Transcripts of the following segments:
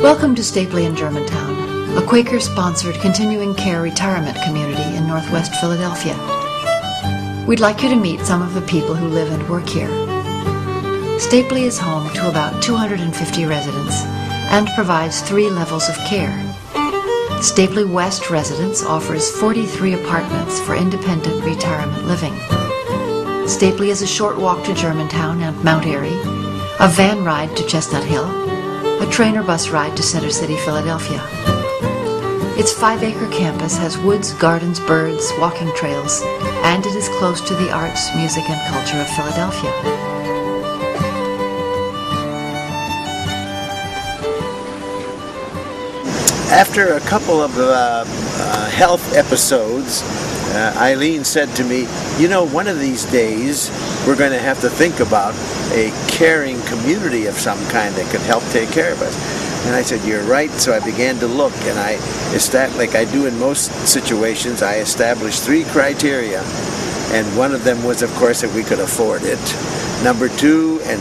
Welcome to Stapeley in Germantown, a Quaker-sponsored continuing care retirement community in northwest Philadelphia. We'd like you to meet some of the people who live and work here. Stapeley is home to about 250 residents and provides 3 levels of care. Stapeley West Residence offers 43 apartments for independent retirement living. Stapeley is a short walk to Germantown and Mount Airy, a van ride to Chestnut Hill, a train or bus ride to Center City, Philadelphia. Its 5-acre campus has woods, gardens, birds, walking trails, and it is close to the arts, music, and culture of Philadelphia. After a couple of health episodes, Eileen said to me, you know, one of these days we're going to have to think about a caring community of some kind that could help take care of us. And I said, you're right. So I began to look, and like I do in most situations, I established 3 criteria. And one of them was, of course, that we could afford it. Number 2, and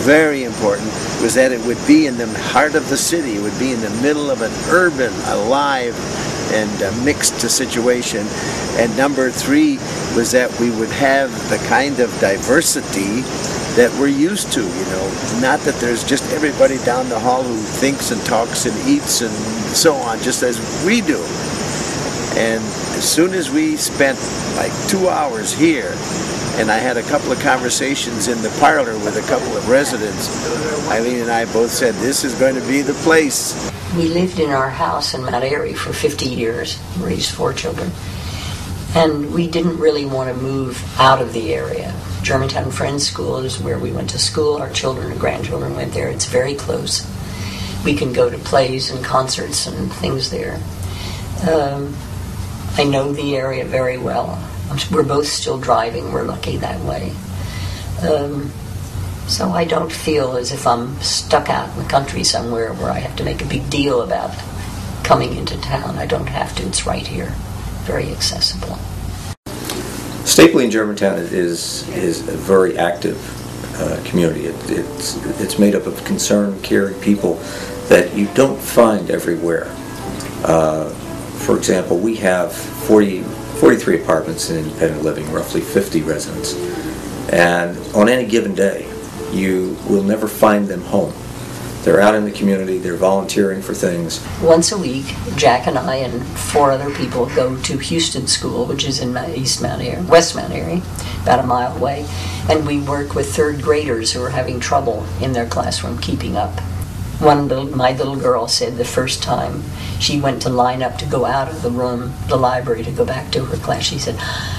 very important, was that it would be in the heart of the city. It would be in the middle of an urban, alive, and mixed situation. And number 3 was that we would have the kind of diversity that we're used to, you know. Not that there's just everybody down the hall who thinks and talks and eats and so on, just as we do. And as soon as we spent like 2 hours here, and I had a couple of conversations in the parlor with a couple of residents, Eileen and I both said, this is going to be the place. We lived in our house in Mount Airy for 50 years, raised 4 children. And we didn't really want to move out of the area. Germantown Friends School is where we went to school. Our children and grandchildren went there. It's very close. We can go to plays and concerts and things there. I know the area very well. We're both still driving. We're lucky that way. So I don't feel as if I'm stuck out in the country somewhere where I have to make a big deal about coming into town. I don't have to. It's right here. Very accessible. Stapeley in Germantown is a very active community. It's made up of concerned, caring people that you don't find everywhere. For example, we have 43 apartments in independent living, roughly 50 residents. And on any given day, you will never find them home. They're out in the community, they're volunteering for things. Once a week, Jack and I and 4 other people go to Houston School, which is in West Mount Airy, about a mile away, and we work with 3rd graders who are having trouble in their classroom keeping up. My little girl said the first time she went to line up to go out of the room, the library, to go back to her class,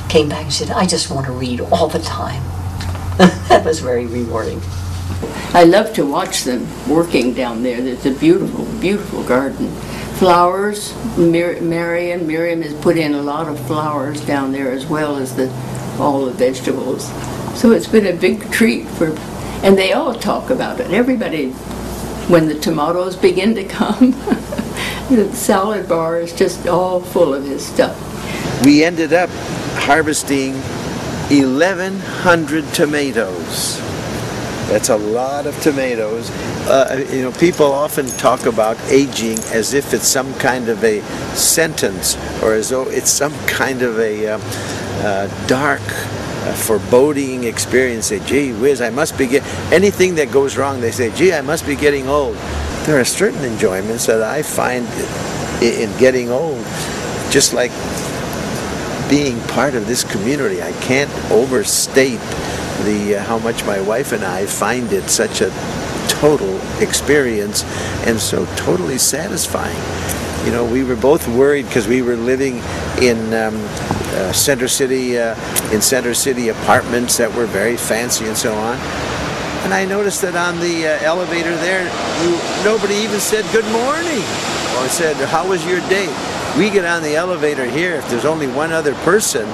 came back and said, I just want to read all the time. That was very rewarding. I love to watch them working down there. It's a beautiful, beautiful garden. Flowers, Miriam has put in a lot of flowers down there as well as all the vegetables. So it's been a big treat and they all talk about it. Everybody, when the tomatoes begin to come, the salad bar is just all full of his stuff. We ended up harvesting 1,100 tomatoes. That's a lot of tomatoes. You know, people often talk about aging as if it's some kind of a sentence, or as though it's some kind of a dark, foreboding experience. Say, gee whiz, I must be anything that goes wrong, they say, gee, I must be getting old. There are certain enjoyments that I find in getting old, just like being part of this community. I can't overstate how much my wife and I find it such a total experience and so totally satisfying. You know, we were both worried because we were living in Center City apartments that were very fancy and so on. And I noticed that on the elevator there, nobody even said good morning or said, how was your day? We get on the elevator here, if there's only one other person,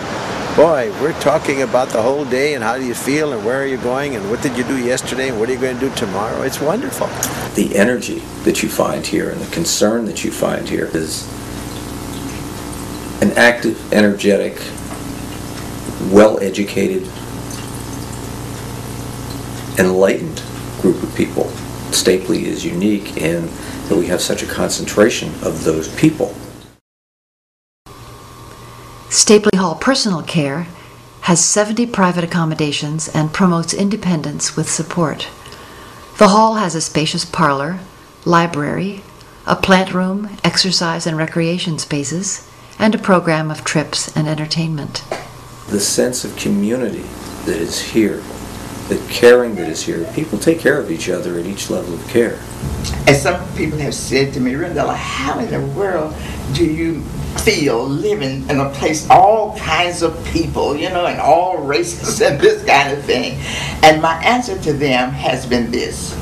boy, we're talking about the whole day and how do you feel and where are you going and what did you do yesterday and what are you going to do tomorrow. It's wonderful. The energy that you find here and the concern that you find here is an active, energetic, well-educated, enlightened group of people Stapeley is unique in that we have such a concentration of those people. Stapeley Hall Personal Care has 70 private accommodations and promotes independence with support. The hall has a spacious parlor, library, a plant room, exercise and recreation spaces, and a program of trips and entertainment. The sense of community that is here, the caring that is here, people take care of each other at each level of care. As some people have said to me, Rindella, how in the world do you feel living in a place, all kinds of people, you know, and all races and this kind of thing? And my answer to them has been this: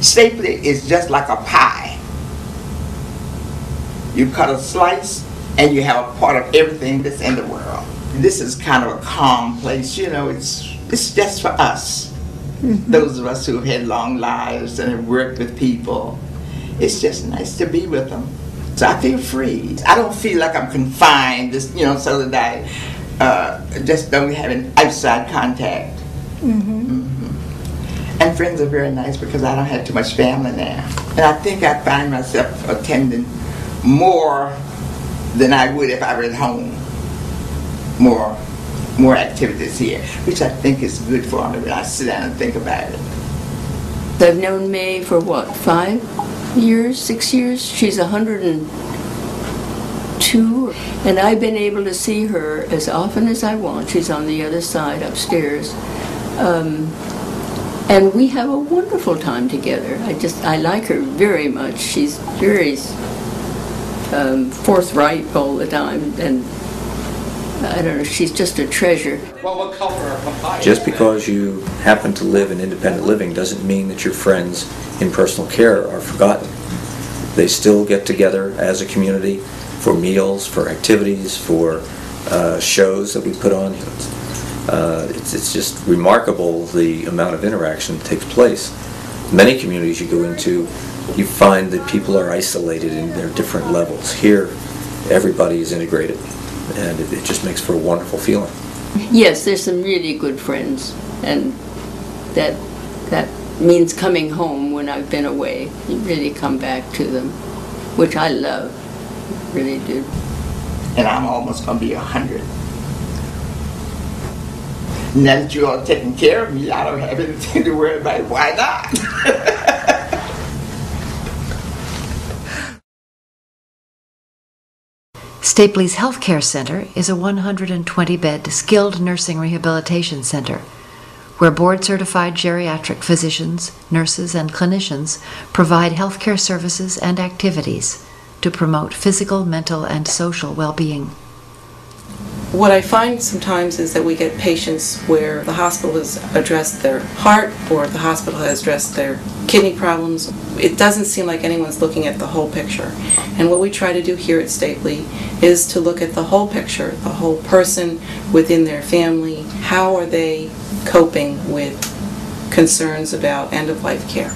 Stapeley is just like a pie. You cut a slice and you have a part of everything that's in the world. This is kind of a calm place, you know, it's just for us. Mm-hmm. Those of us who have had long lives and have worked with people. It's just nice to be with them. So I feel free. I don't feel like I'm confined, you know, so that I just don't have an outside contact. Mm-hmm. Mm-hmm. And friends are very nice because I don't have too much family now. And I think I find myself attending more than I would if I were at home. More activities here, which I think is good for me when I sit down and think about it. I've known May for what, 5 years, 6 years? She's 102, and I've been able to see her as often as I want. She's on the other side upstairs. And we have a wonderful time together. I like her very much. She's very forthright all the time, and I don't know, she's just a treasure. Just because you happen to live in independent living doesn't mean that your friends in personal care are forgotten. They still get together as a community for meals, for activities, for shows that we put on. It's just remarkable the amount of interaction that takes place. Many communities you go into, you find that people are isolated in their different levels. Here, everybody is integrated, and it just makes for a wonderful feeling. Yes, there's some really good friends, and that means coming home when I've been away. You really come back to them, which I love, really do. And I'm almost going to be 100. Now that you all taking care of me, I don't have anything to worry about. Why not? Stapeley's Healthcare Center is a 120-bed skilled nursing rehabilitation center where board-certified geriatric physicians, nurses, and clinicians provide healthcare services and activities to promote physical, mental, and social well-being. What I find sometimes is that we get patients where the hospital has addressed their heart or the hospital has addressed their kidney problems. It doesn't seem like anyone's looking at the whole picture. And what we try to do here at Stapeley is to look at the whole picture, the whole person within their family. How are they coping with concerns about end-of-life care?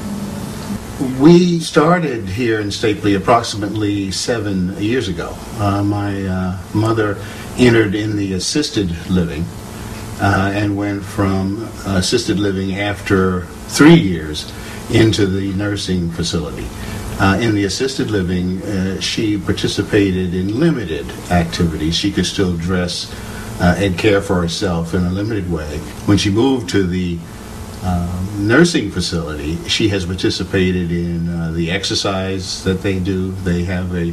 We started here in Stapeley approximately 7 years ago. My mother entered in the assisted living and went from assisted living after 3 years into the nursing facility. In the assisted living, she participated in limited activities. She could still dress and care for herself in a limited way. When she moved to the nursing facility, she has participated in the exercise that they do. They have a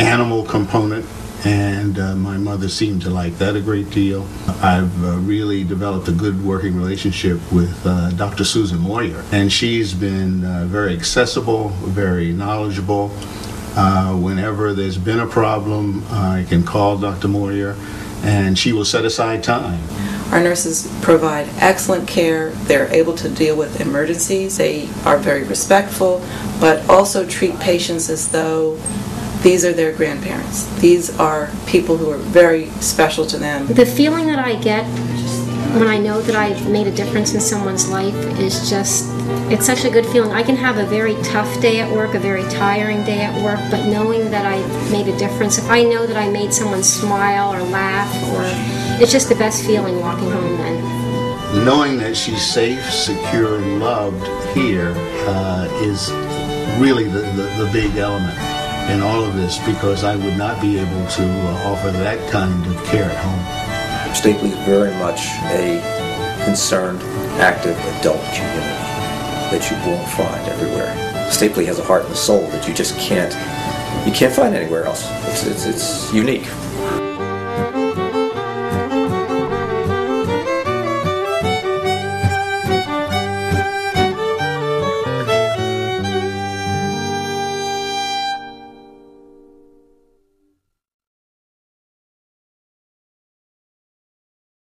animal component, and my mother seemed to like that a great deal. I've really developed a good working relationship with Dr. Susan Moyer, and she's been very accessible, very knowledgeable. Whenever there's been a problem, I can call Dr. Moyer, and she will set aside time. Our nurses provide excellent care. They're able to deal with emergencies. They are very respectful, but also treat patients as though these are their grandparents. These are people who are very special to them. The feeling that I get when I know that I've made a difference in someone's life is just, it's such a good feeling. I can have a very tough day at work, a very tiring day at work, but knowing that I made a difference, if I know that I made someone smile or laugh, or it's just the best feeling walking home then. knowing that she's safe, secure, and loved here is really the big element in all of this, because I would not be able to offer that kind of care at home. Stapeley is very much a concerned, active adult community that you won't find everywhere. Stapeley has a heart and a soul that you just can't find anywhere else. It's unique.